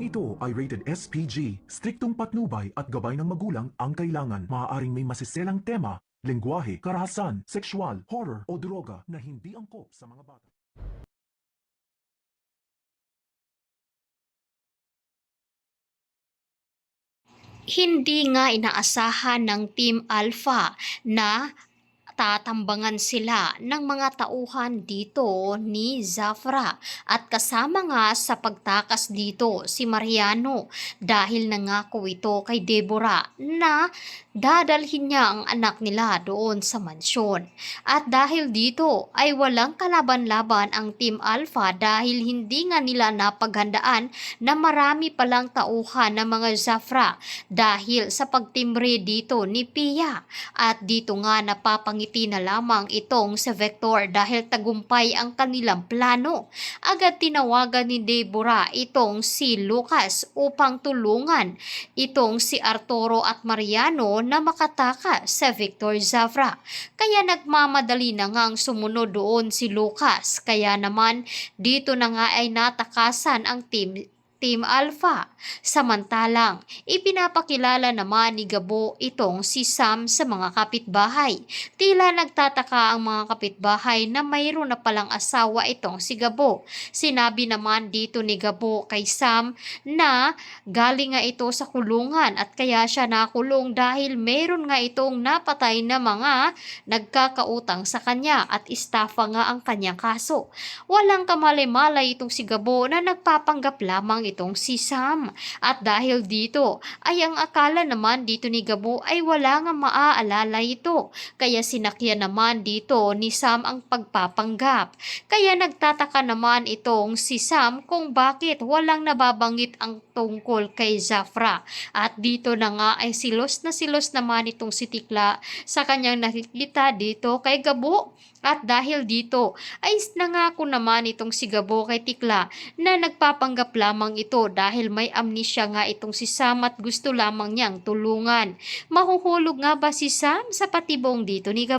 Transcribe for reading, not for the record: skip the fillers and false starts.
Programang ito ay rated SPG, striktong patnubay at gabay ng magulang ang kailangan. Maaaring may masiselang tema, lengguwahe, karahasan, sexual, horror o droga na hindi angkop sa mga bata. Hindi nga inaasahan ng Team Alpha na tatambangan sila ng mga tauhan dito ni Zafra at kasama nga sa pagtakas dito si Mariano dahil nangako ito kay Deborah na dadalhin niya ang anak nila doon sa mansyon. At dahil dito ay walang kalaban-laban ang Team Alpha dahil hindi nga nila napaghandaan na marami palang tauhan ng mga Zafra dahil sa pagtimbre dito ni Pia. At dito nga napapangiti na lamang itong si Vector dahil tagumpay ang kanilang plano. Agad tinawagan ni Deborah itong si Lucas upang tulungan itong si Arturo at Mariano na makatakas sa Victor Zafra. Kaya nagmamadali na ngang sumunod doon si Lucas. Kaya naman dito na nga ay natakasan ang Team Alpha. Samantalang, ipinapakilala naman ni Gabo itong si Sam sa mga kapitbahay. Tila nagtataka ang mga kapitbahay na mayroon na palang asawa itong si Gabo. Sinabi naman dito ni Gabo kay Sam na galing nga ito sa kulungan at kaya siya nakulong dahil mayroon nga itong napatay na mga nagkakautang sa kanya at estafa nga ang kanyang kaso. Walang kamalay-malay itong si Gabo na nagpapanggap lamang itong si Sam. At dahil dito ay ang akala naman dito ni Gabo ay wala nga maaalala ito. Kaya sinakyan naman dito ni Sam ang pagpapanggap. Kaya nagtataka naman itong si Sam kung bakit walang nababanggit ang tungkol kay Zafra. At dito na nga ay silos na silos naman itong si Tikla sa kanyang nakikita dito kay Gabo. At dahil dito ay nangako naman itong si Gabo kay Tikla na nagpapanggap lamang ito dahil may amnesia nga itong si Sam at gusto lamang niyang tulungan. Mahuhulog nga ba si Sam sa patibong dito ni Gabo?